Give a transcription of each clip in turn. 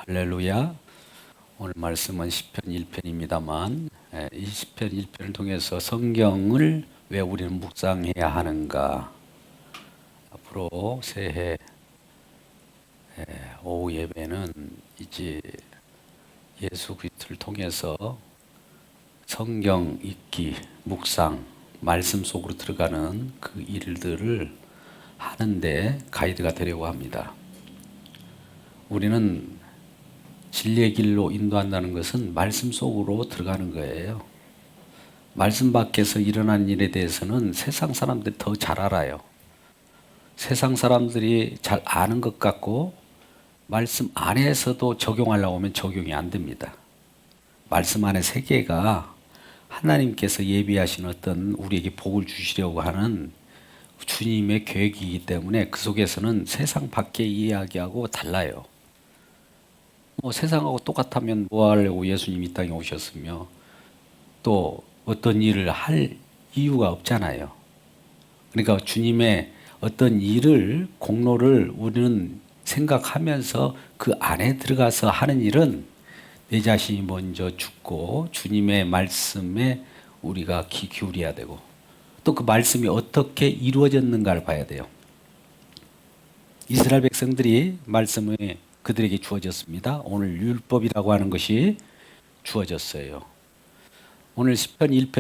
할렐루야. 오늘 말씀은 시편 1편입니다만 이 시편 1편을 통해서 성경을 왜 우리는 묵상해야 하는가. 앞으로 새해 오후 예배는 이제 예수 그리스도를 통해서 성경 읽기, 묵상, 말씀 속으로 들어가는 그 일들을 하는데 가이드가 되려고 합니다. 우리는 진리의 길로 인도한다는 것은 말씀 속으로 들어가는 거예요. 말씀 밖에서 일어난 일에 대해서는 세상 사람들이 더 잘 알아요. 세상 사람들이 잘 아는 것 같고 말씀 안에서도 적용하려고 하면 적용이 안 됩니다. 말씀 안의 세계가 하나님께서 예비하신 어떤 우리에게 복을 주시려고 하는 주님의 계획이기 때문에 그 속에서는 세상 밖의 이야기하고 달라요. 세상하고 똑같으면 뭐 하려고 예수님이 이 땅에 오셨으며 또 어떤 일을 할 이유가 없잖아요. 그러니까 주님의 어떤 일을, 공로를 우리는 생각하면서 그 안에 들어가서 하는 일은 내 자신이 먼저 죽고 주님의 말씀에 우리가 귀 기울여야 되고 또 그 말씀이 어떻게 이루어졌는가를 봐야 돼요. 이스라엘 백성들이 말씀에 그들에게 주어졌습니다. 오늘 율법이라고 하는 것이 주어졌어요. 오늘 시편 1편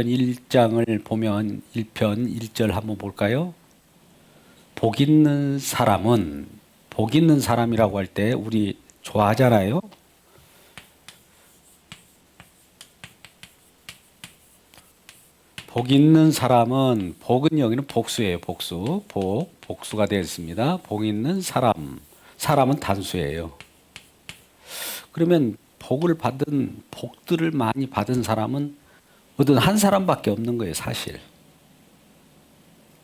1장을 보면 1편 1절 한번 볼까요? 복 있는 사람은, 복 있는 사람이라고 할 때 우리 좋아하잖아요. 복 있는 사람은, 복은 여기는 복수예요. 복수. 복수가 되어 있습니다. 복 있는 사람. 사람은 단수예요. 그러면 복들을 많이 받은 사람은 어떤 한 사람밖에 없는 거예요, 사실.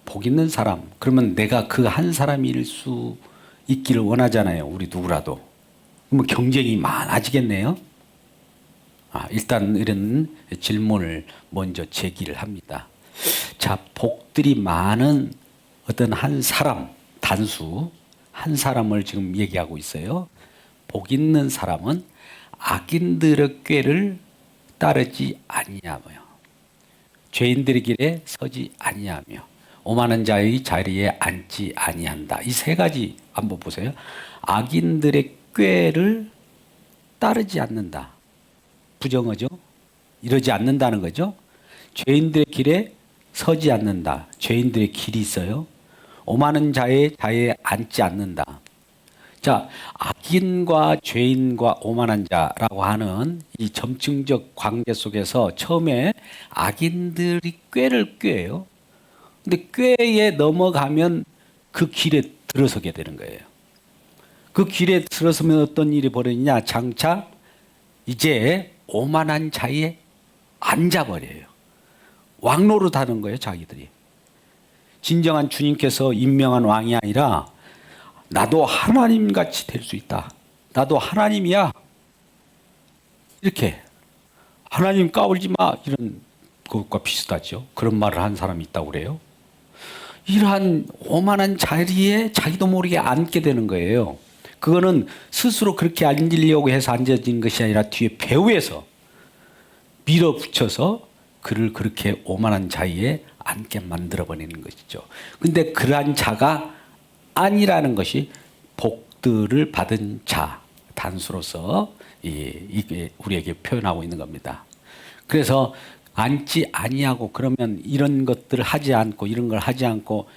복 있는 사람. 그러면 내가 그 한 사람일 수 있기를 원하잖아요, 우리 누구라도. 그러면 경쟁이 많아지겠네요. 일단 이런 질문을 먼저 제기를 합니다. 자, 복들이 많은 어떤 한 사람, 단수, 한 사람을 지금 얘기하고 있어요. 복 있는 사람은 악인들의 꾀를 따르지 아니하며 죄인들의 길에 서지 아니하며 오만한 자의 자리에 앉지 아니한다. 이 세 가지 한번 보세요. 악인들의 꾀를 따르지 않는다. 부정어죠. 이러지 않는다는 거죠. 죄인들의 길에 서지 않는다. 죄인들의 길이 있어요. 오만한 자의 자리에 앉지 않는다. 자, 악인과 죄인과 오만한 자라고 하는 이 점층적 관계 속에서 처음에 악인들이 꾀를 꾀요. 근데 꾀에 넘어가면 그 길에 들어서게 되는 거예요. 그 길에 들어서면 어떤 일이 벌어지냐? 장차 이제 오만한 자에 앉아버려요. 왕노릇하는 거예요, 자기들이. 진정한 주님께서 임명한 왕이 아니라 나도 하나님같이 될 수 있다. 나도 하나님이야. 이렇게 하나님 까불지 마. 이런 것과 비슷하죠. 그런 말을 한 사람이 있다고 그래요. 이러한 오만한 자리에 자기도 모르게 앉게 되는 거예요. 그거는 스스로 그렇게 앉으려고 해서 앉아진 것이 아니라 뒤에 배후에서 밀어붙여서 그를 그렇게 오만한 자리에 앉게 만들어버리는 것이죠. 근데 그러한 자가 아니라는 것이 복들을 받은 자, 단수로서 이게 우리에게 표현하고 있는 겁니다. 그래서 앉지 아니하고 그러면 이런 것들을 하지 않고 이런 걸 하지 않고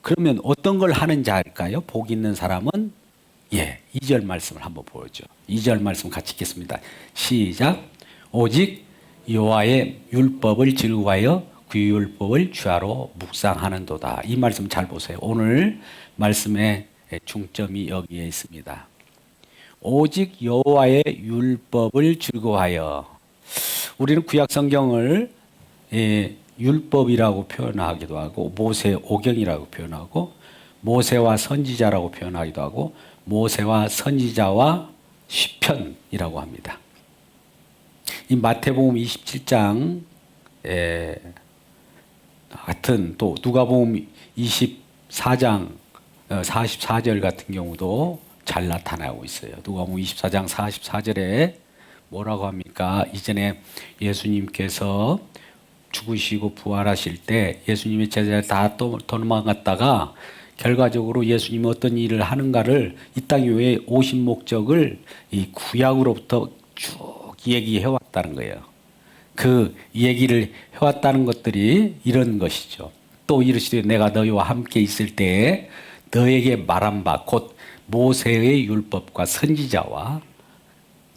그러면 어떤 걸 하는 자일까요? 복 있는 사람은 2절 말씀을 한번 보죠. 2절 말씀 같이 읽겠습니다. 시작. 오직 여호와의 율법을 즐거워하여 그 율법을 주야로 묵상하는도다. 이 말씀 잘 보세요. 오늘 말씀의 중점이 여기에 있습니다. 오직 여호와의 율법을 즐거워하여. 우리는 구약 성경을 율법이라고 표현하기도 하고 모세 오경이라고 표현하고 모세와 선지자라고 표현하기도 하고 모세와 선지자와 시편이라고 합니다. 이 마태복음 27장 같은 또 누가복음 24장 44절 같은 경우도 잘 나타나고 있어요. 누가복음 24장 44절에 뭐라고 합니까? 이전에 예수님께서 죽으시고 부활하실 때 예수님의 제자들 다 도망갔다가 결과적으로 예수님이 어떤 일을 하는가를 이 땅에 왜 오신 목적을 이 구약으로부터 쭉 얘기해 왔다는 거예요. 그 얘기를 해왔다는 것들이 이런 것이죠. 또 이르시되 내가 너희와 함께 있을 때에 너에게 말한 바 곧 모세의 율법과 선지자와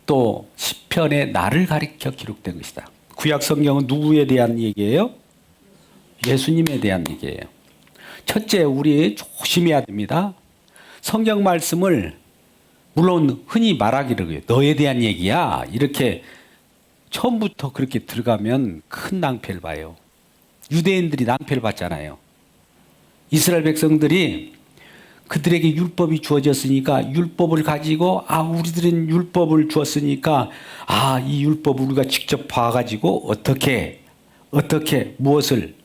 또 시편에 나를 가리켜 기록된 것이다. 구약 성경은 누구에 대한 얘기예요? 예수님에 대한 얘기예요. 첫째, 우리 조심해야 됩니다. 성경 말씀을 물론 흔히 말하기를 너에 대한 얘기야 이렇게 처음부터 그렇게 들어가면 큰 낭패를 봐요. 유대인들이 낭패를 봤잖아요. 이스라엘 백성들이 그들에게 율법이 주어졌으니까 율법을 가지고 우리들은 율법을 주었으니까 이 율법을 우리가 직접 봐가지고 어떻게 무엇을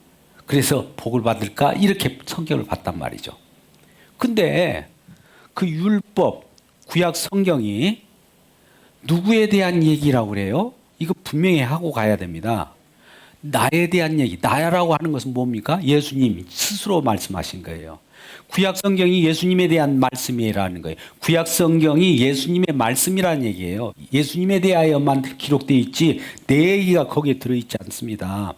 그래서 복을 받을까 이렇게 성경을 봤단 말이죠. 근데 그 율법 구약 성경이 누구에 대한 얘기라고 그래요? 이거 분명히 하고 가야 됩니다. 나에 대한 얘기, 나라고 하는 것은 뭡니까? 예수님 스스로 말씀하신 거예요. 구약 성경이 예수님에 대한 말씀이라는 거예요. 구약 성경이 예수님의 말씀이라는 얘기예요. 예수님에 대하여만 기록되어 있지 내 얘기가 거기에 들어있지 않습니다.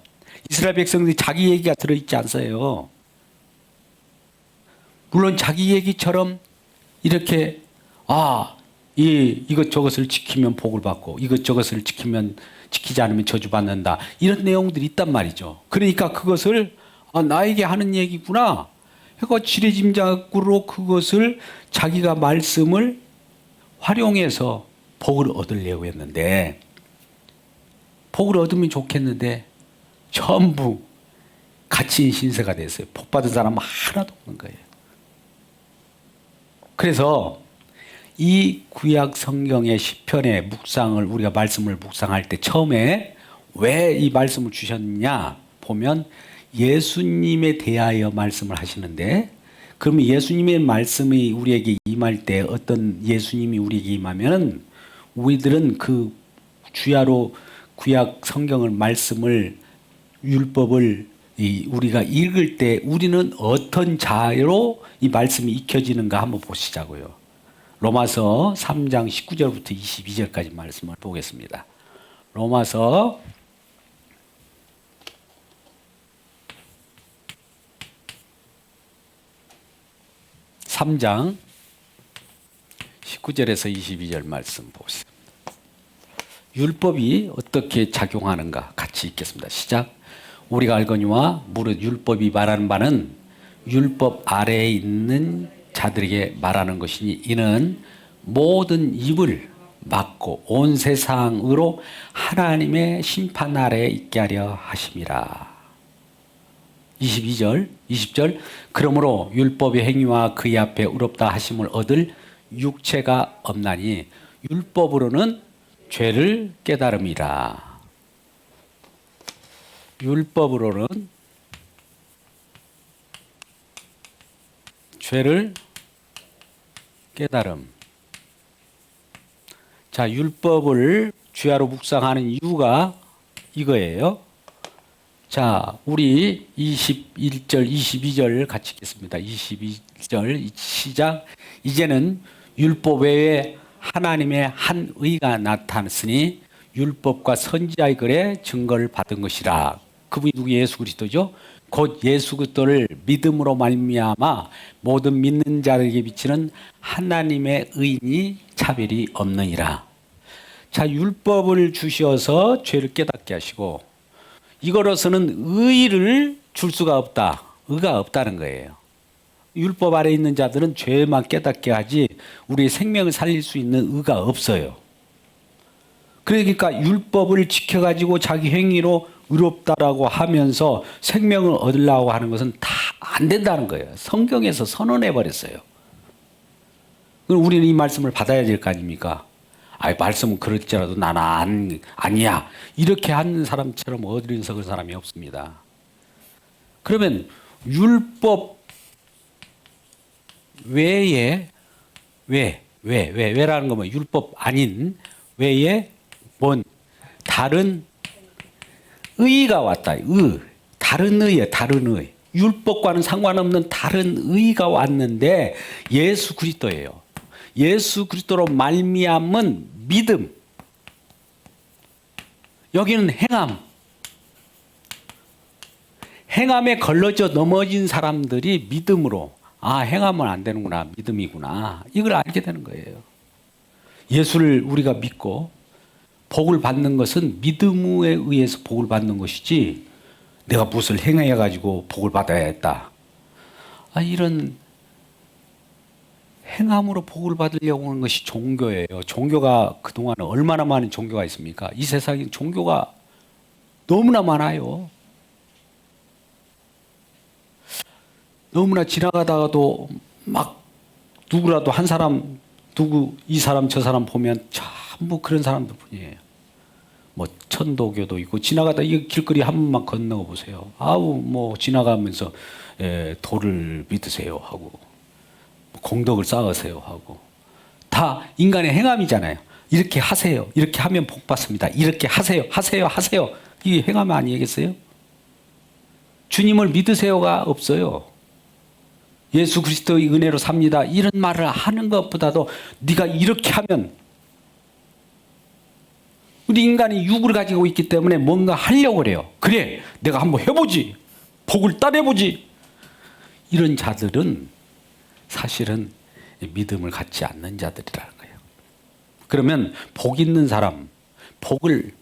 이스라엘 백성들이 자기 얘기가 들어있지 않아요. 물론 자기 얘기처럼 이렇게 이것저것을 지키면 복을 받고 이것저것을 지키지 않으면 저주받는다. 이런 내용들이 있단 말이죠. 그러니까 그것을 나에게 하는 얘기구나. 그러니까 지레짐작으로 그것을 자기가 말씀을 활용해서 복을 얻으려고 했는데 복을 얻으면 좋겠는데 전부 갇힌 신세가 됐어요. 복 받은 사람은 하나도 없는 거예요. 그래서 이 구약 성경의 시편의 묵상을 우리가 말씀을 묵상할 때 처음에 왜 이 말씀을 주셨느냐 보면 예수님에 대하여 말씀을 하시는데 그러면 예수님의 말씀이 우리에게 임할 때 어떤 예수님이 우리에게 임하면 우리들은 그 주야로 구약 성경을 말씀을 율법을 우리가 읽을 때 우리는 어떤 자로 이 말씀이 익혀지는가 한번 보시자고요. 로마서 3장 19절부터 22절까지 말씀을 보겠습니다. 로마서 3장 19절에서 22절 말씀 보겠습니다. 율법이 어떻게 작용하는가 같이 읽겠습니다. 시작. 우리가 알거니와 무릇 율법이 말하는 바는 율법 아래에 있는 자들에게 말하는 것이니 이는 모든 입을 막고 온 세상으로 하나님의 심판 아래에 있게 하려 하심이라. 22절, 20절. 그러므로 율법의 행위와 그의 앞에 의롭다 하심을 얻을 육체가 없나니 율법으로는 죄를 깨달음이라. 율법으로는 죄를 깨달음. 자, 율법을 주야로 묵상하는 이유가 이거예요. 자, 우리 21절, 22절 같이 읽겠습니다. 22절 시작. 이제는 율법 외에 하나님의 한 의가 나타났으니 율법과 선지자의 글에 증거를 받은 것이라. 그분이 누구? 예수 그리스도죠. 곧 예수 그리스도를 믿음으로 말미암아 모든 믿는 자에게 비치는 하나님의 의인이 차별이 없느니라. 자, 율법을 주셔서 죄를 깨닫게 하시고 이거로서는 의를 줄 수가 없다. 의가 없다는 거예요. 율법 아래 있는 자들은 죄만 깨닫게 하지 우리의 생명을 살릴 수 있는 의가 없어요. 그러니까 율법을 지켜가지고 자기 행위로 의롭다라고 하면서 생명을 얻으려고 하는 것은 다 안 된다는 거예요. 성경에서 선언해 버렸어요. 그럼 우리는 이 말씀을 받아야 될 거 아닙니까? 말씀은 그럴지라도 나는 아니야. 이렇게 하는 사람처럼 어리석은 사람이 없습니다. 그러면 율법 외에 왜라는 거면 율법 아닌 외에 뭔 다른 의가 왔다. 다른 의예요. 다른 의. 율법과는 상관없는 다른 의가 왔는데 예수 그리스도예요. 예수 그리스도로 말미암은 믿음. 여기는 행함. 행함에 걸러져 넘어진 사람들이 믿음으로 행하면 안 되는구나. 믿음이구나. 이걸 알게 되는 거예요. 예수를 우리가 믿고 복을 받는 것은 믿음에 의해서 복을 받는 것이지 내가 무엇을 행해가지고 복을 받아야 했다. 이런 행함으로 복을 받으려고 하는 것이 종교예요. 종교가 그동안 얼마나 많은 종교가 있습니까? 이 세상에 종교가 너무나 많아요. 너무나 지나가다가도 막 누구라도 한 사람, 이 사람 저 사람 보면 전부 그런 사람들 뿐이에요. 뭐 천도교도 있고 지나가다 이 길거리 한 번만 건너 보세요. 뭐 지나가면서 도를 믿으세요 하고 공덕을 쌓으세요 하고 다 인간의 행함이잖아요. 이렇게 하세요. 이렇게 하면 복 받습니다. 이렇게 하세요. 이게 행함 아니겠어요? 주님을 믿으세요가 없어요. 예수 그리스도의 은혜로 삽니다. 이런 말을 하는 것보다도 네가 이렇게 하면 우리 인간이 육을 가지고 있기 때문에 뭔가 하려고 그래요. 그래, 내가 한번 해보지. 복을 따내보지. 이런 자들은 사실은 믿음을 갖지 않는 자들이라는 거예요. 그러면 복 있는 사람,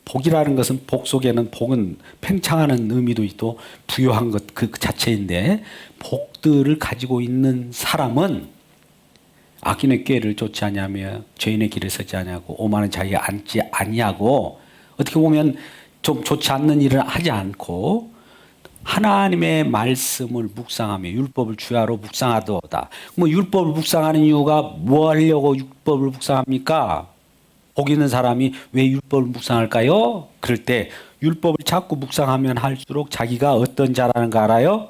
복이라는 것은 복 속에는 복은 팽창하는 의미도 있고 부유한 것 그 자체인데 복들을 가지고 있는 사람은 악인의 꾀를 쫓지 아니하며 죄인의 길에 서지 아니하고 오만한 자기에 앉지 아니하고 어떻게 보면 좀 좋지 않는 일을 하지 않고 하나님의 말씀을 묵상하며 율법을 주야로 묵상하도다. 뭐 율법을 묵상하는 이유가 뭐 하려고 율법을 묵상합니까? 복 있는 사람이 왜 율법을 묵상할까요? 그럴 때 율법을 자꾸 묵상하면 할수록 자기가 어떤 자라는 거 알아요?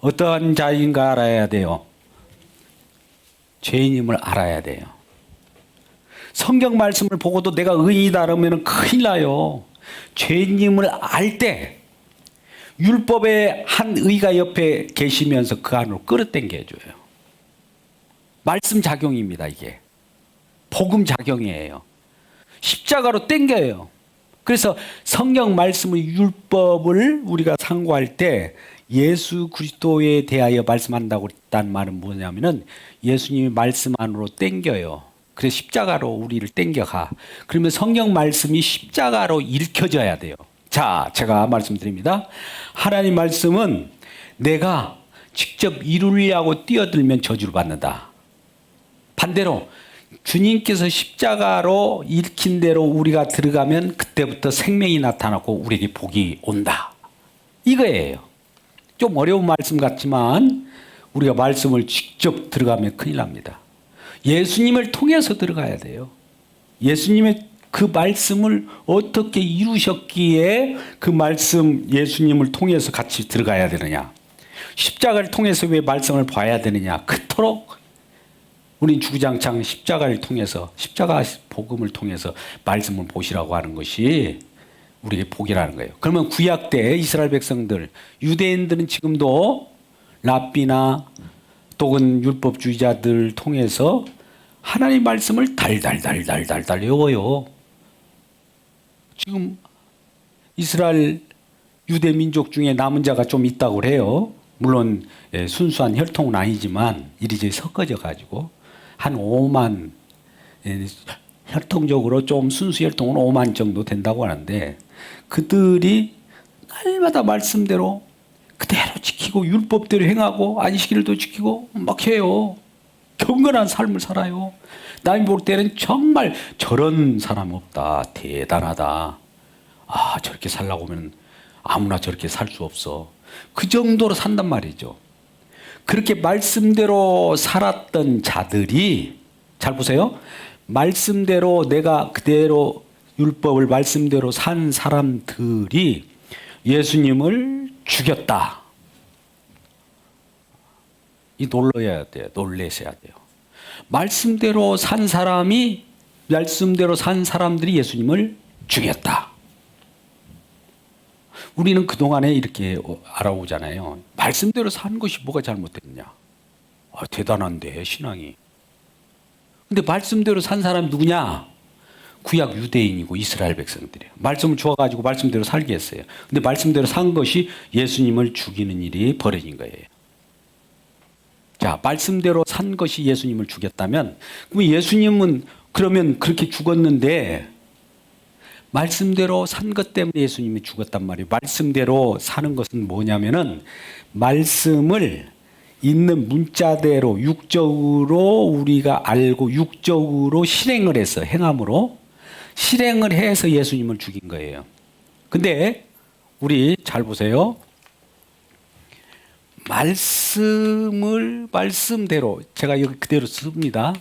어떤 자인가 알아야 돼요. 죄인임을 알아야 돼요. 성경 말씀을 보고도 내가 의인이다 그러면 큰일 나요. 죄인임을 알 때 율법의 한 의가 옆에 계시면서 그 안으로 끌어당겨줘요. 말씀 작용입니다. 이게. 복음 작용이에요. 십자가로 당겨요. 그래서 성경 말씀의 율법을 우리가 상고할 때 예수 그리스도에 대하여 말씀한다고 했다는 말은 뭐냐면은 예수님이 말씀 안으로 당겨요. 그래서 십자가로 우리를 당겨가. 그러면 성경 말씀이 십자가로 읽혀져야 돼요. 자, 제가 말씀드립니다. 하나님 말씀은 내가 직접 이루려고 뛰어들면 저주를 받는다. 반대로 주님께서 십자가로 읽힌 대로 우리가 들어가면 그때부터 생명이 나타나고 우리에게 복이 온다. 이거예요. 좀 어려운 말씀 같지만 우리가 말씀을 직접 들어가면 큰일 납니다. 예수님을 통해서 들어가야 돼요. 예수님의 그 말씀을 어떻게 이루셨기에 그 말씀 예수님을 통해서 같이 들어가야 되느냐. 십자가를 통해서 왜 말씀을 봐야 되느냐. 그토록 우린 주구장창 십자가를 통해서 십자가 복음을 통해서 말씀을 보시라고 하는 것이 우리에게 복이라는 거예요. 그러면 구약 때 이스라엘 백성들, 유대인들은 지금도 랍비나 또는 율법주의자들 통해서 하나님 말씀을 달달달달달달 외워요. 지금 이스라엘 유대 민족 중에 남은 자가 좀 있다고 해요. 물론 순수한 혈통은 아니지만 이리저리 섞어져 가지고 한 5만, 혈통적으로 좀 순수 혈통은 5만 정도 된다고 하는데 그들이 날마다 말씀대로 그대로 지키고 율법대로 행하고 안식일도 지키고 막 해요. 경건한 삶을 살아요. 남이 볼 때는 정말 저런 사람 없다. 대단하다. 저렇게 살라고 하면 아무나 저렇게 살 수 없어. 그 정도로 산단 말이죠. 그렇게 말씀대로 살았던 자들이 잘 보세요. 말씀대로 내가 그대로 율법을 말씀대로 산 사람들이 예수님을 죽였다. 이 놀라야 돼요. 놀라셔야 돼요. 말씀대로 산 사람들이 예수님을 죽였다. 우리는 그동안에 이렇게 알아오잖아요. 말씀대로 산 것이 뭐가 잘못됐냐? 대단한데 신앙이. 근데 말씀대로 산 사람이 누구냐? 구약 유대인이고 이스라엘 백성들이에요. 말씀을 주어가지고 말씀대로 살게 했어요. 근데 말씀대로 산 것이 예수님을 죽이는 일이 벌어진 거예요. 자, 말씀대로 산 것이 예수님을 죽였다면, 그럼 예수님은 그러면 그렇게 죽었는데, 말씀대로 산 것 때문에 예수님이 죽었단 말이에요. 말씀대로 사는 것은 뭐냐면은, 말씀을 있는 문자대로 육적으로 우리가 알고 육적으로 실행을 해서 행함으로 실행을 해서 예수님을 죽인 거예요. 근데 우리 잘 보세요. 말씀대로 제가 여기 그대로 씁니다.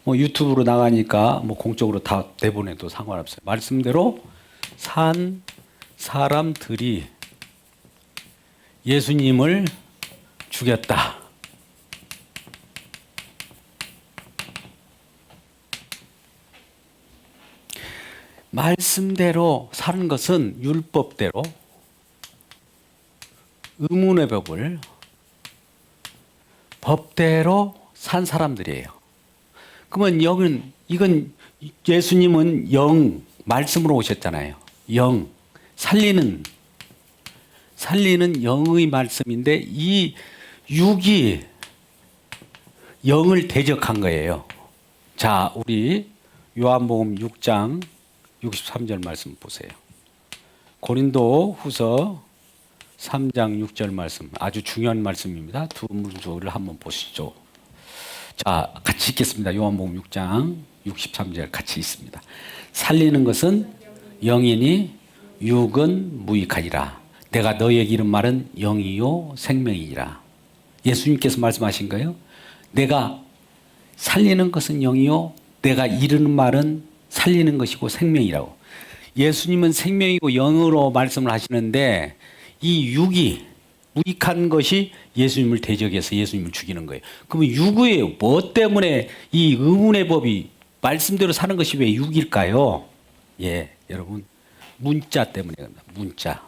유튜브로 나가니까 공적으로 다 내보내도 상관없어요. 말씀대로 산 사람들이 예수님을 죽였다. 말씀대로 사는 것은 율법대로 의문의 법을 법대로 산 사람들이에요. 그러면 이건 예수님은 영, 말씀으로 오셨잖아요. 영, 살리는 영의 말씀인데 이 육이 영을 대적한 거예요. 자, 우리 요한복음 6장 63절 말씀 보세요. 고린도 후서 3장 6절 말씀, 아주 중요한 말씀입니다. 두 문구를 한번 보시죠. 자, 같이 읽겠습니다. 요한복음 6장 63절 같이 읽습니다. 살리는 것은 영이니 육은 무익하니라. 내가 너에게 이른 말은 영이요 생명이니라. 예수님께서 말씀하신 거예요. 내가 살리는 것은 영이요, 내가 이르는 말은 살리는 것이고 생명이라고. 예수님은 생명이고 영으로 말씀을 하시는데 이 육이 무익한 것이 예수님을 대적해서 예수님을 죽이는 거예요. 그러면 육의 뭐 때문에 이 의문의 법이 말씀대로 사는 것이 왜 육일까요? 예, 여러분 문자 때문에 그럽니다. 문자.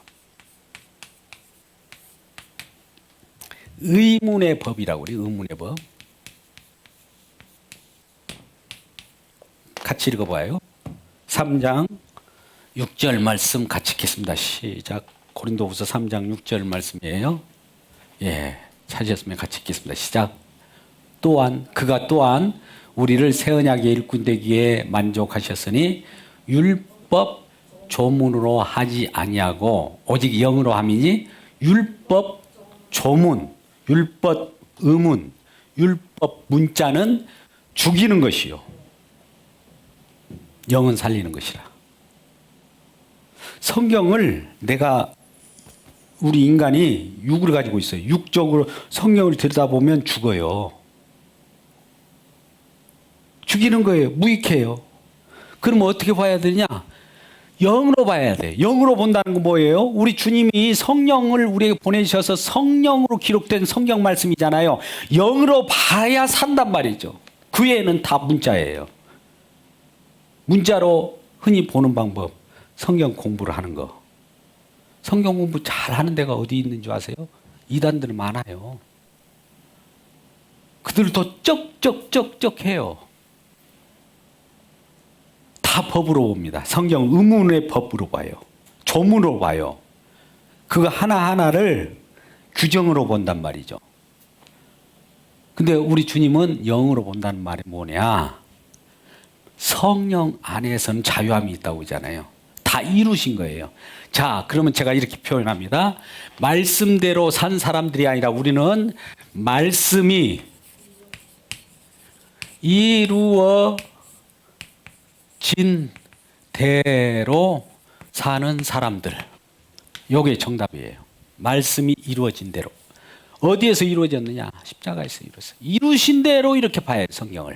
의문의 법이라고 그래요. 의문의 법. 같이 읽어봐요. 3장 6절 말씀 같이 읽겠습니다. 시작. 고린도후서 3장 6절 말씀이에요. 예, 찾으셨으면 같이 읽겠습니다. 시작. 그가 또한 우리를 새 언약의 일꾼 되기에 만족하셨으니 율법 조문으로 하지 아니하고 오직 영으로 함이니 율법 조문, 율법 의문, 율법 문자는 죽이는 것이요, 영은 살리는 것이라. 성경을 우리 인간이 육을 가지고 있어요. 육적으로 성경을 들여다보면 죽어요. 죽이는 거예요. 무익해요. 그럼 어떻게 봐야 되냐? 영으로 봐야 돼. 영으로 본다는 건 뭐예요? 우리 주님이 성령을 우리에게 보내주셔서 성령으로 기록된 성경 말씀이잖아요. 영으로 봐야 산단 말이죠. 그 외에는 다 문자예요. 문자로 흔히 보는 방법, 성경 공부를 하는 거. 성경 공부 잘 하는 데가 어디 있는 줄 아세요? 이단들 많아요. 그들도 쩍쩍쩍쩍 해요. 다 법으로 봅니다. 성경 의문의 법으로 봐요. 조문으로 봐요. 그거 하나하나를 규정으로 본단 말이죠. 근데 우리 주님은 영으로 본다는 말이 뭐냐? 성령 안에서는 자유함이 있다고 하잖아요. 다 이루신 거예요. 자, 그러면 제가 이렇게 표현합니다. 말씀대로 산 사람들이 아니라 우리는 말씀이 이루어진 대로 사는 사람들. 이게 정답이에요. 말씀이 이루어진 대로. 어디에서 이루어졌느냐? 십자가에서 이루어졌어요. 이루신 대로 이렇게 봐야 해요, 성경을.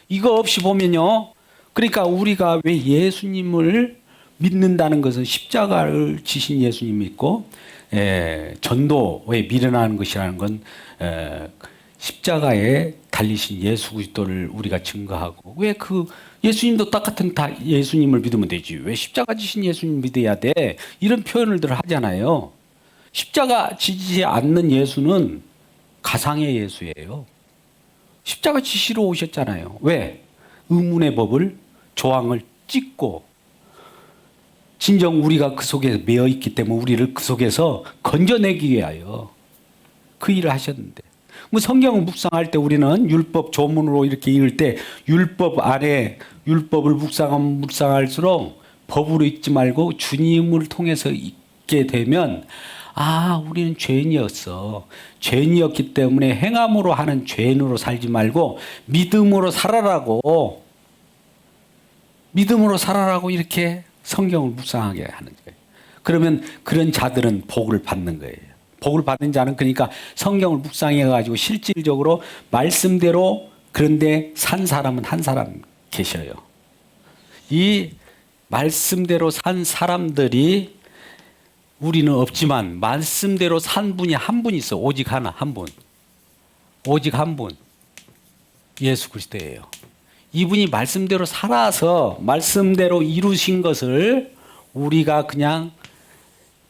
이거 없이 보면요. 그러니까 우리가 왜 예수님을 믿는다는 것은 십자가를 지신 예수님 믿고 전도에 미련하는 것이라는 건 십자가에 달리신 예수 그리스도를 우리가 증거하고, 왜 그 예수님도 똑같은 다 예수님을 믿으면 되지, 왜 십자가 지신 예수님 믿어야 돼, 이런 표현을 하잖아요. 십자가 지지 않는 예수는 가상의 예수예요. 십자가 지시러 오셨잖아요. 왜? 의문의 법을, 조항을 찍고, 진정 우리가 그 속에 매여 있기 때문에 우리를 그 속에서 건져내기 위하여 그 일을 하셨는데, 뭐 성경을 묵상할 때 우리는 율법 조문으로 이렇게 읽을 때 율법 안에 율법을 묵상하면 묵상할수록 법으로 읽지 말고 주님을 통해서 읽게 되면, 아, 우리는 죄인이었어. 죄인이었기 때문에 행함으로 하는 죄인으로 살지 말고 믿음으로 살아라고, 믿음으로 살아라고 이렇게 성경을 묵상하게 하는 거예요. 그러면 그런 자들은 복을 받는 거예요. 복을 받는 자는, 그러니까 성경을 묵상해 가지고 실질적으로 말씀대로 그런데 산 사람은 한 사람 계셔요. 이 말씀대로 산 사람들이 우리는 없지만 말씀대로 산 분이 한 분 있어. 오직 하나, 한 분. 오직 한 분. 예수 그리스도예요. 이분이 말씀대로 살아서 말씀대로 이루신 것을 우리가 그냥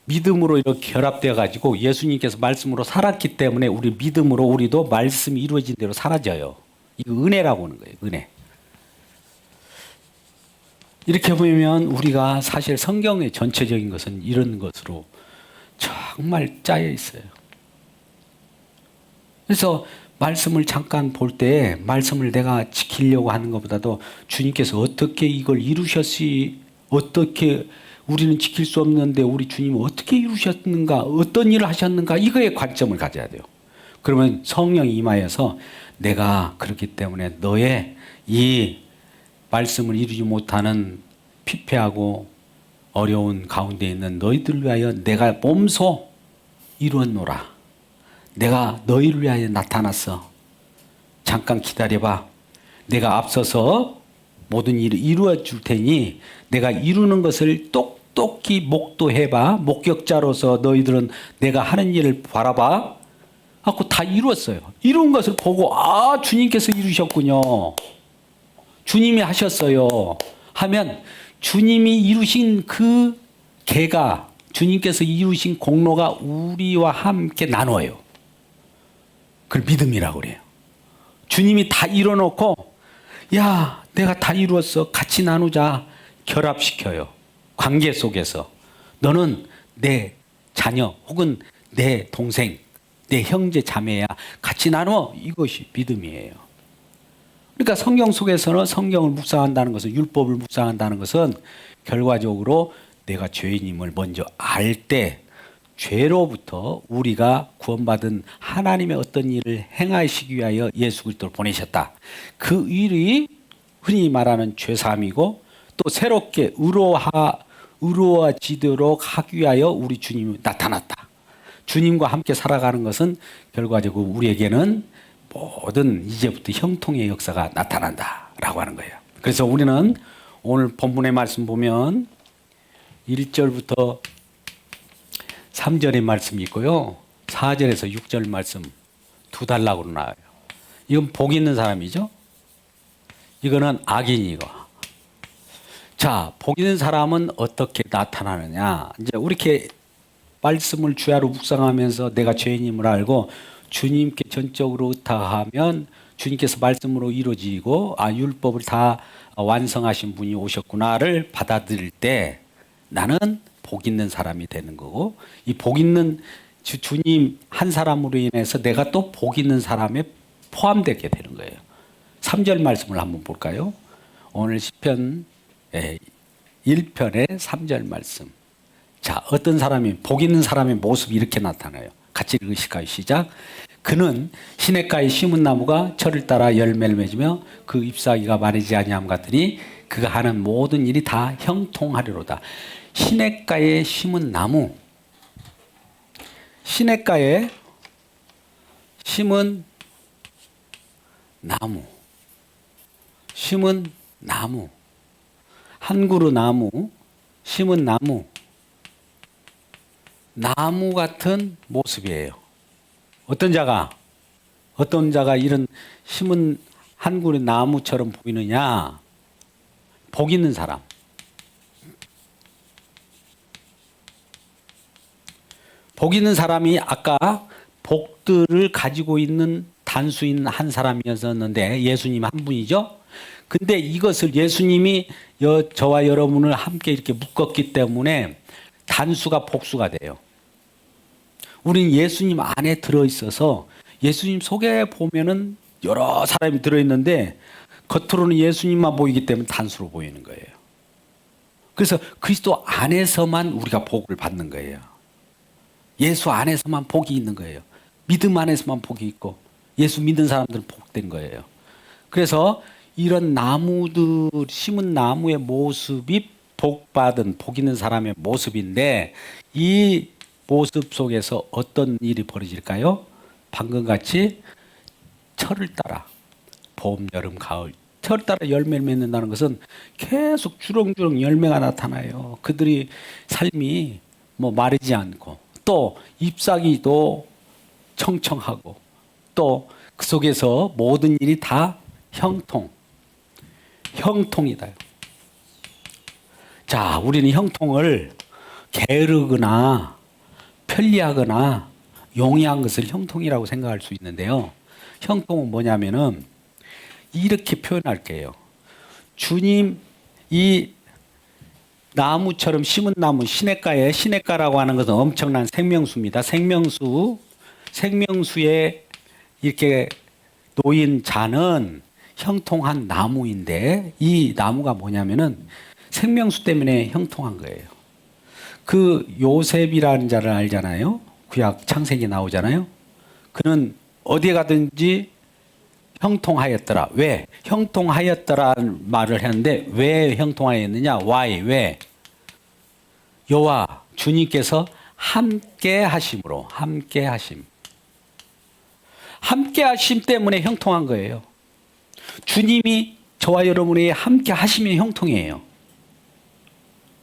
믿음으로 이렇게 결합되어 가지고, 예수님께서 말씀으로 살았기 때문에 우리 믿음으로 우리도 말씀이 이루어진 대로 사라져요. 이거 은혜라고 하는 거예요. 은혜. 이렇게 보면 우리가 사실 성경의 전체적인 것은 이런 것으로 정말 짜여 있어요. 그래서 말씀을 잠깐 볼 때 말씀을 내가 지키려고 하는 것보다도 주님께서 어떻게 이걸 이루셨지, 어떻게 우리는 지킬 수 없는데 우리 주님은 어떻게 이루셨는가, 어떤 일을 하셨는가, 이거에 관점을 가져야 돼요. 그러면 성령이 임하여서 내가 그렇기 때문에 너의 이 말씀을 이루지 못하는 피폐하고 어려운 가운데 있는 너희들을 위하여 내가 몸소 이루었노라. 내가 너희를 위하여 나타났어. 잠깐 기다려봐. 내가 앞서서 모든 일을 이루어 줄 테니 내가 이루는 것을 똑똑히 목도해봐. 목격자로서 너희들은 내가 하는 일을 바라봐. 하고 다 이루었어요. 이룬 것을 보고, 아, 주님께서 이루셨군요. 주님이 하셨어요. 하면 주님이 이루신 그 계가, 주님께서 이루신 공로가 우리와 함께 나눠요. 그걸 믿음이라고 그래요. 주님이 다 이뤄놓고, 야, 내가 다 이루었어. 같이 나누자. 결합시켜요. 관계 속에서. 너는 내 자녀 혹은 내 동생, 내 형제 자매야. 같이 나눠. 이것이 믿음이에요. 그러니까 성경 속에서는 성경을 묵상한다는 것은, 율법을 묵상한다는 것은 결과적으로 내가 죄인임을 먼저 알 때 죄로부터 우리가 구원받은 하나님의 어떤 일을 행하시기 위하여 예수 그리스도를 보내셨다. 그 일이 흔히 말하는 죄사함이고, 또 새롭게 의로워지도록 하기 위하여 우리 주님이 나타났다. 주님과 함께 살아가는 것은 결과적으로 우리에게는 모든 이제부터 형통의 역사가 나타난다라고 하는 거예요. 그래서 우리는 오늘 본문의 말씀 보면 1절부터 3절의 말씀이 있고요. 4절에서 6절 말씀 두 단락으로 나와요. 이건 복 있는 사람이죠. 이거는 악인이고. 자, 복 있는 사람은 어떻게 나타나느냐. 이제 이렇게 말씀을 주야로 묵상하면서 내가 죄인임을 알고 주님께 전적으로 의탁하면 주님께서 말씀으로 이루어지고, 아, 율법을 다 완성하신 분이 오셨구나를 받아들일 때 나는 복 있는 사람이 되는 거고, 이 복 있는 주님 한 사람으로 인해서 내가 또 복 있는 사람에 포함되게 되는 거예요. 3절 말씀을 한번 볼까요? 오늘 시편 1편의 3절 말씀. 자, 어떤 사람이, 복 있는 사람의 모습이 이렇게 나타나요. 같이 읽으실까요? 시작. 그는 시냇가에 심은 나무가 철을 따라 열매를 맺으며 그 잎사귀가 마르지 아니함 같으니 그가 하는 모든 일이 다 형통하리로다. 시냇가에 심은 나무, 시냇가에 심은 나무, 심은 나무, 한 그루 나무, 심은 나무, 나무 같은 모습이에요. 어떤 자가? 어떤 자가 이런 심은 한 그루 나무처럼 보이느냐? 복 있는 사람. 복 있는 사람이 아까 복들을 가지고 있는 단수인 한 사람이었는데 예수님 한 분이죠. 근데 이것을 예수님이 저와 여러분을 함께 이렇게 묶었기 때문에 단수가 복수가 돼요. 우리는 예수님 안에 들어있어서 예수님 속에 보면은 여러 사람이 들어있는데 겉으로는 예수님만 보이기 때문에 단수로 보이는 거예요. 그래서 그리스도 안에서만 우리가 복을 받는 거예요. 예수 안에서만 복이 있는 거예요. 믿음 안에서만 복이 있고 예수 믿는 사람들은 복된 거예요. 그래서 이런 나무들 심은 나무의 모습이 복받은 복 있는 사람의 모습인데 이 모습 속에서 어떤 일이 벌어질까요? 방금 같이 철을 따라 봄, 여름, 가을 철을 따라 열매를 맺는다는 것은 계속 주렁주렁 열매가 나타나요. 그들이 삶이 마르지 않고 또 잎사귀도 청청하고 또 그 속에서 모든 일이 다 형통이다. 자, 우리는 형통을 게으르거나 편리하거나 용이한 것을 형통이라고 생각할 수 있는데요. 형통은 뭐냐면은 이렇게 표현할게요. 주님 이 나무처럼 심은 나무 시냇가라고 하는 것은 엄청난 생명수입니다. 생명수에 이렇게 놓인 잔은 형통한 나무인데 이 나무가 뭐냐면은 생명수 때문에 형통한 거예요. 그 요셉이라는 자를 알잖아요. 구약 창세기 나오잖아요. 그는 어디에 가든지 형통하였더라. 왜? 형통하였더라는 말을 했는데 왜 형통하였느냐? Why? 왜? 여호와 주님께서 함께 하심으로 함께 하심 때문에 형통한 거예요. 주님이 저와 여러분이 함께 하시면 형통이에요.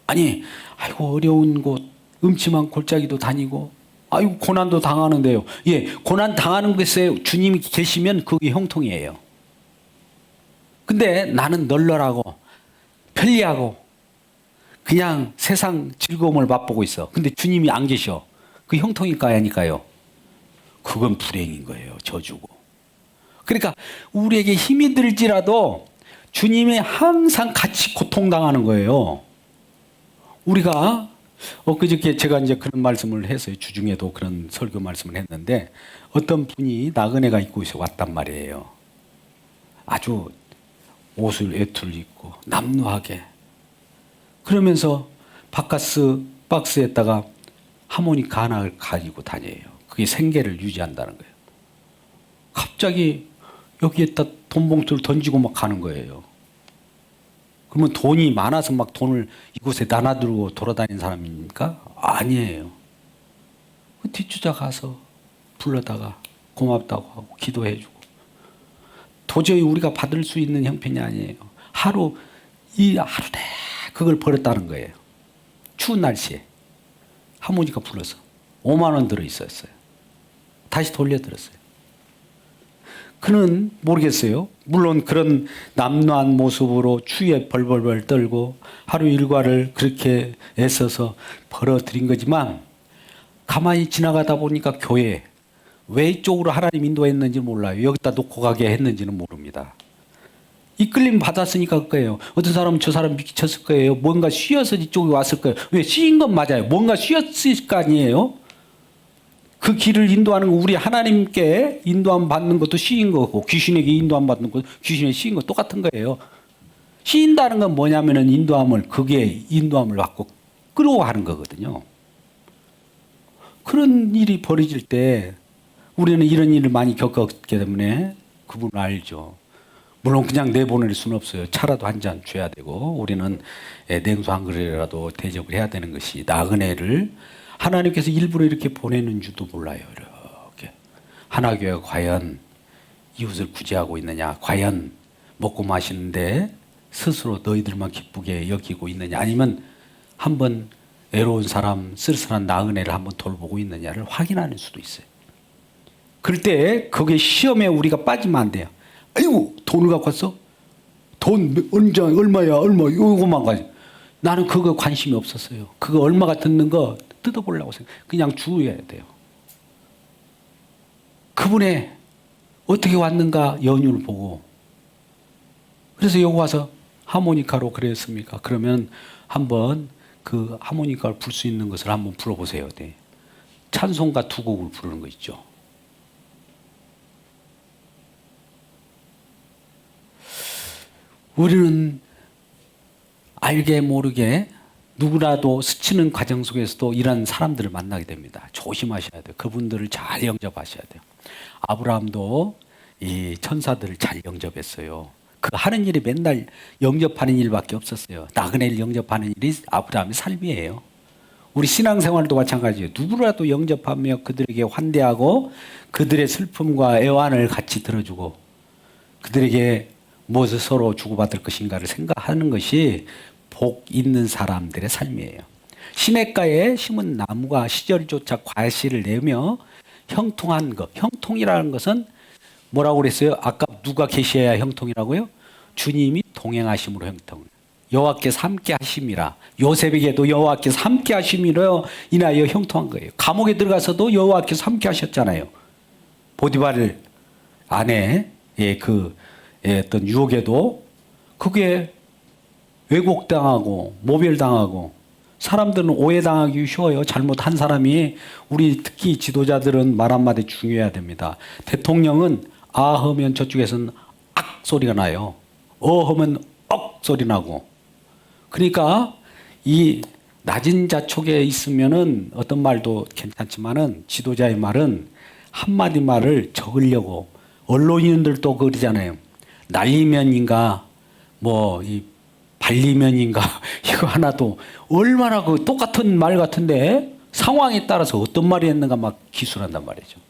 아니, 아이고 어려운 곳, 음침한 골짜기도 다니고, 아이고 고난도 당하는데요. 예, 고난 당하는 곳에 주님이 계시면 그게 형통이에요. 근데 나는 널널하고 편리하고 그냥 세상 즐거움을 맛보고 있어. 근데 주님이 안 계셔. 그 형통일까요, 아닐까요? 그건 불행인 거예요. 저주고. 그러니까 우리에게 힘이 들지라도 주님이 항상 같이 고통당하는 거예요. 우리가 엊그저께 제가 이제 그런 말씀을 했어요. 주중에도 그런 설교 말씀을 했는데 어떤 분이 나그네가 입고 왔단 말이에요. 아주 옷을 애tul 입고 남루하게. 그러면서 바카스 박스에다가 하모니카 하나를 가지고 다녀요. 그게 생계를 유지한다는 거예요. 갑자기 여기에다 돈 봉투를 던지고 막 가는 거예요. 그러면 돈이 많아서 막 돈을 이곳에 나눠두고 돌아다니는 사람입니까? 아니에요. 그 뒷주자 가서 불러다가 고맙다고 하고 기도해주고 도저히 우리가 받을 수 있는 형편이 아니에요. 하루 내내 그걸 벌였다는 거예요. 추운 날씨에 하모니카 불러서 5만 원 들어있었어요. 다시 돌려드렸어요. 그는 모르겠어요. 물론 그런 남루한 모습으로 추위에 벌벌벌 떨고 하루 일과를 그렇게 애써서 벌어들인 거지만 가만히 지나가다 보니까 교회 왜 이쪽으로 하나님 인도했는지 몰라요. 여기다 놓고 가게 했는지는 모릅니다. 이끌림 받았으니까 그거예요. 어떤 사람은 저 사람 미쳤을 거예요. 뭔가 쉬어서 이쪽에 왔을 거예요. 왜? 쉬인 건 맞아요. 뭔가 쉬었을 거 아니에요. 그 길을 인도하는 거 우리 하나님께 인도함 받는 것도 쉬인 거고 귀신에게 인도함 받는 것도 귀신에게 쉬인 거 똑같은 거예요. 쉬인다는 건 뭐냐면은 그게 인도함을 받고 끌어가는 거거든요. 그런 일이 벌어질 때 우리는 이런 일을 많이 겪었기 때문에 그분을 알죠. 물론 그냥 내보낼 수는 없어요. 차라도 한 잔 줘야 되고 우리는 냉수 한 그릇이라도 대접을 해야 되는 것이 나그네를 하나님께서 일부러 이렇게 보내는 줄도 몰라요. 이렇게 하나교회가 과연 이웃을 구제하고 있느냐, 과연 먹고 마시는데 스스로 너희들만 기쁘게 여기고 있느냐, 아니면 한번 외로운 사람, 쓸쓸한 나그네를 한번 돌보고 있느냐를 확인하는 수도 있어요. 그럴 때 그게 시험에 우리가 빠지면 안 돼요. 아이고 돈을 갖고 왔어? 돈 얼마야 얼마 이거만 가지고. 나는 그거 관심이 없었어요. 그거 얼마가 듣는 거 뜯어보려고 생각. 그냥 주어야 돼요. 그분의 어떻게 왔는가 연유를 보고. 그래서 여기 와서 하모니카로 그랬습니까? 그러면 한번 그 하모니카를 불 수 있는 것을 한번 불어보세요. 네. 찬송가 두 곡을 부르는 거 있죠. 우리는 알게 모르게 누구라도 스치는 과정 속에서도 이런 사람들을 만나게 됩니다. 조심하셔야 돼요. 그분들을 잘 영접하셔야 돼요. 아브라함도 이 천사들을 잘 영접했어요. 그 하는 일이 맨날 영접하는 일밖에 없었어요. 나그네를 영접하는 일이 아브라함의 삶이에요. 우리 신앙생활도 마찬가지예요. 누구라도 영접하며 그들에게 환대하고 그들의 슬픔과 애환을 같이 들어주고 그들에게 무엇을 서로 주고받을 것인가를 생각하는 것이 복 있는 사람들의 삶이에요. 시냇가에 심은 나무가 시절조차 과실을 내며 형통한 것. 형통이라는 것은 뭐라고 그랬어요? 아까 누가 계셔야 형통이라고요? 주님이 동행하심으로 형통. 여호와께서 함께 하심이라. 요셉에게도 여호와께서 함께 하심이로 인하여 형통한 거예요. 감옥에 들어가서도 여호와께서 함께 하셨잖아요. 보디발 아내 어떤 유혹에도 그게 왜곡당하고 모멸당하고 사람들은 오해당하기 쉬워요. 잘못한 사람이. 우리 특히 지도자들은 말 한마디 중요해야 됩니다. 대통령은 아 하면 저쪽에서는 악 소리가 나요. 하면 억 소리 나고. 그러니까 이 낮은 자촉에 있으면은 어떤 말도 괜찮지만은 지도자의 말은 한마디 말을 적으려고 언론인들도 그러잖아요. 날리면인가 뭐 이 발리면인가 이거 하나도 얼마나 그 똑같은 말 같은데 상황에 따라서 어떤 말이 했는가 막 기술한단 말이죠.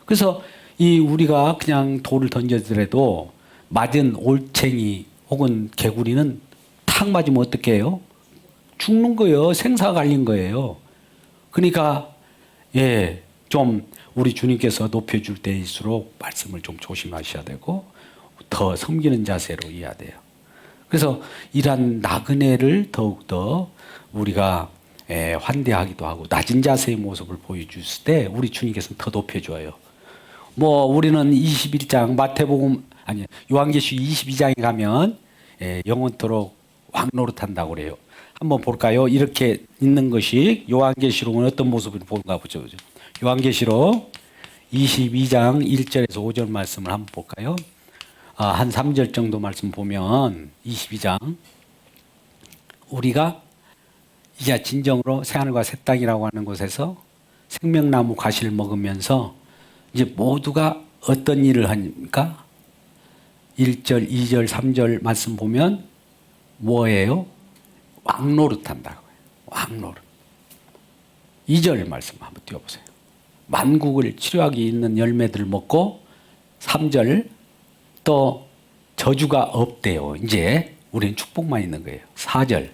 그래서 이 우리가 그냥 돌을 던져더라도 맞은 올챙이 혹은 개구리는 탁 맞으면 어떻게 해요? 죽는 거예요. 생사가 갈린 거예요. 그러니까 좀 우리 주님께서 높여줄 때일수록 말씀을 좀 조심하셔야 되고 더 섬기는 자세로 해야 돼요. 그래서 이러한 나그네를 더욱더 우리가 환대하기도 하고 낮은 자세의 모습을 보여주실 때 우리 주님께서는 더 높여줘요. 뭐 우리는 21장 요한계시록 22장에 가면 영원토록 왕노릇한다고 그래요. 한번 볼까요? 이렇게 있는 것이 요한계시록은 어떤 모습을 보는가 보죠. 요한계시록 22장 1절에서 5절 말씀을 한번 볼까요? 한 3절 정도 말씀 보면 22장 우리가 이제 진정으로 새하늘과 새 땅이라고 하는 곳에서 생명나무 과실을 먹으면서 이제 모두가 어떤 일을 하니까 1절, 2절, 3절 말씀 보면 뭐예요? 왕노릇한다고요. 왕노릇. 2절 말씀 한번 띄워보세요. 만국을 치료하기 있는 열매들을 먹고 3절 또 저주가 없대요. 이제 우리는 축복만 있는 거예요. 4절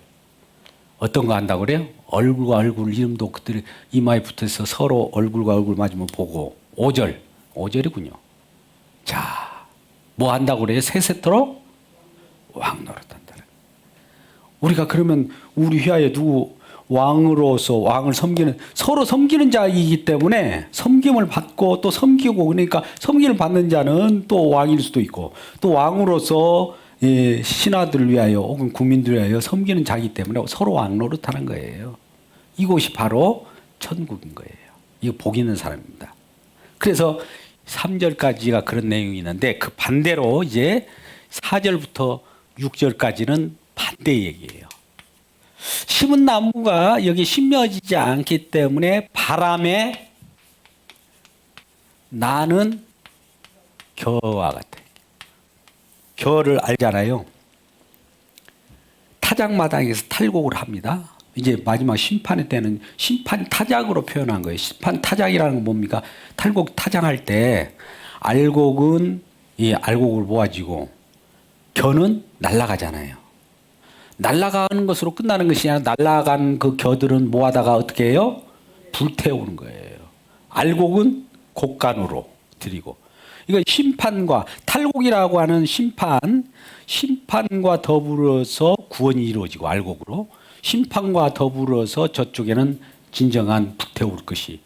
어떤 거 한다고 그래요? 얼굴과 얼굴 이름도 그들 이마에 붙어서 서로 얼굴과 얼굴 맞으면 보고 5절이군요. 자, 뭐 한다고 그래요? 세세토록 왕노릇한다. 우리가 그러면 우리 휘하에 누구 왕으로서 왕을 섬기는 서로 섬기는 자이기 때문에 섬김을 받고 또 섬기고 그러니까 섬김을 받는 자는 또 왕일 수도 있고 또 왕으로서 신하들을 위하여 혹은 국민들을 위하여 섬기는 자이기 때문에 서로 왕노릇하는 거예요. 이곳이 바로 천국인 거예요. 이거 복 있는 사람입니다. 그래서 3절까지가 그런 내용이 있는데 그 반대로 이제 4절부터 6절까지는 반대 얘기예요. 심은 나무가 여기 심겨지지 않기 때문에 바람에 나는 겨와 같아. 겨를 알잖아요. 타작마당에서 탈곡을 합니다. 이제 마지막 심판의 때는 심판 타작으로 표현한 거예요. 심판 타작이라는 건 뭡니까? 탈곡 타작할 때 알곡은 이 알곡을 모아지고 겨는 날아가잖아요. 날아가는 것으로 끝나는 것이 아니라 날아간 그 겨들은 모아다가 어떻게 해요? 불태우는 거예요. 알곡은 곡간으로 드리고, 이거 심판과 탈곡이라고 하는 심판과 더불어서 구원이 이루어지고, 알곡으로 심판과 더불어서 저쪽에는 진정한 불태울 것이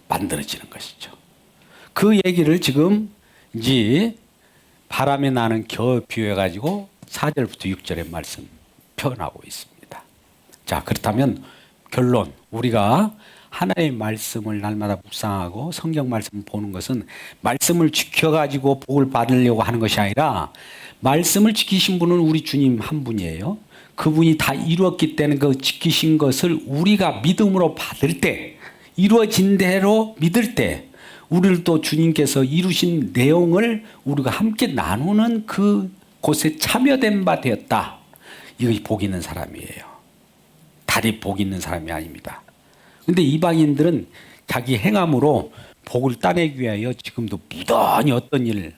만들어지는 것이죠. 그 얘기를 지금 이제 바람에 나는 겨 비유해 가지고 4절부터 6절의 말씀 표현하고 있습니다. 자, 그렇다면 결론, 우리가 하나님의 말씀을 날마다 묵상하고 성경 말씀을 보는 것은 말씀을 지켜가지고 복을 받으려고 하는 것이 아니라, 말씀을 지키신 분은 우리 주님 한 분이에요. 그분이 다 이루었기 때문에 그 지키신 것을 우리가 믿음으로 받을 때, 이루어진 대로 믿을 때, 우리를 또 주님께서 이루신 내용을 우리가 함께 나누는 그 곳에 참여된 바 되었다. 이것이 복 있는 사람이에요. 달이 복 있는 사람이 아닙니다. 근데 이방인들은 자기 행함으로 복을 따내기 위하여 지금도 무던히 어떤 일,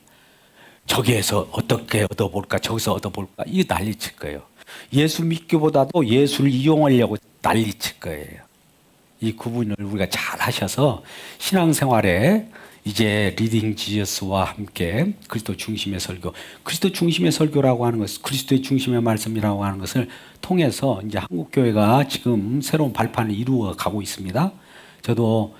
저기에서 어떻게 얻어볼까, 저기서 얻어볼까, 이거 난리칠 거예요. 예수 믿기보다도 예수를 이용하려고 난리칠 거예요. 이 구분을 우리가 잘 하셔서 신앙생활에 이제 리딩 지저스와 함께 그리스도 중심의 설교, 그리스도 중심의 설교라고 하는 것은 그리스도의 중심의 말씀이라고 하는 것을 통해서 이제 한국교회가 지금 새로운 발판을 이루어 가고 있습니다. 저도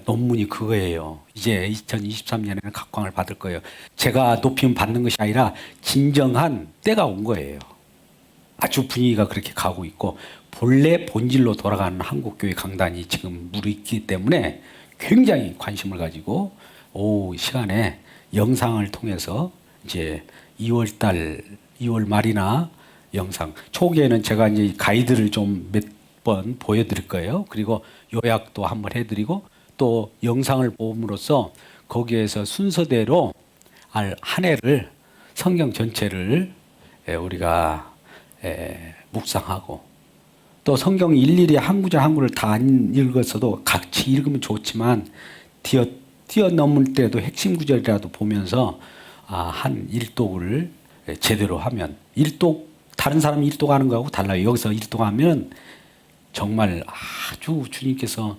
논문이 그거예요. 이제 2023년에는 각광을 받을 거예요. 제가 높임 받는 것이 아니라 진정한 때가 온 거예요. 아주 분위기가 그렇게 가고 있고, 본래 본질로 돌아가는 한국교회 강단이 지금 무르익기 때문에 굉장히 관심을 가지고 오후 시간에 영상을 통해서 이제 2월 말이나 영상, 초기에는 제가 이제 가이드를 좀 몇 번 보여드릴 거예요. 그리고 요약도 한번 해드리고, 또 영상을 보므로써 거기에서 순서대로 한 해를, 성경 전체를 우리가 묵상하고, 또 성경 일일이 한 구절 한 구절 다 안 읽었어도 같이 읽으면 좋지만 뛰어넘을 때도 핵심 구절이라도 보면서 한 일독을 제대로 하면, 일독 다른 사람이 일독하는 거하고 달라요. 여기서 일독하면 정말 아주 주님께서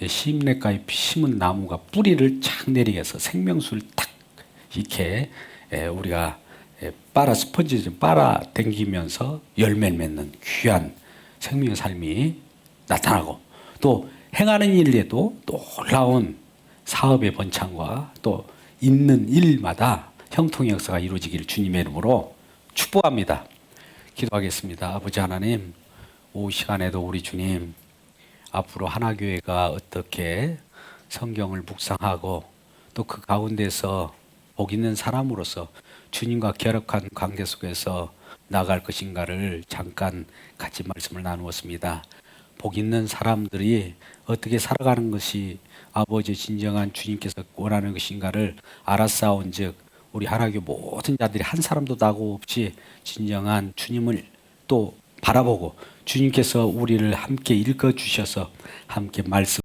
심내가에 심은 나무가 뿌리를 착 내리게해서 생명수를 탁 이렇게 우리가 빨아 스펀지 좀 빨아 당기면서 열매를 맺는 귀한 생명의 삶이 나타나고, 또 행하는 일에도 놀라운 사업의 번창과 또 있는 일마다 형통의 역사가 이루어지기를 주님의 이름으로 축복합니다. 기도하겠습니다. 아버지 하나님, 오후 시간에도 우리 주님, 앞으로 하나교회가 어떻게 성경을 묵상하고 또 그 가운데서 복 있는 사람으로서 주님과 결합한 관계 속에서 나갈 것인가를 잠깐 같이 말씀을 나누었습니다. 복 있는 사람들이 어떻게 살아가는 것이 아버지 진정한 주님께서 원하는 것인가를 알아싸운 즉, 우리 하나교 모든 자들이 한 사람도 나고 없이 진정한 주님을 또 바라보고, 주님께서 우리를 함께 읽어주셔서 함께 말씀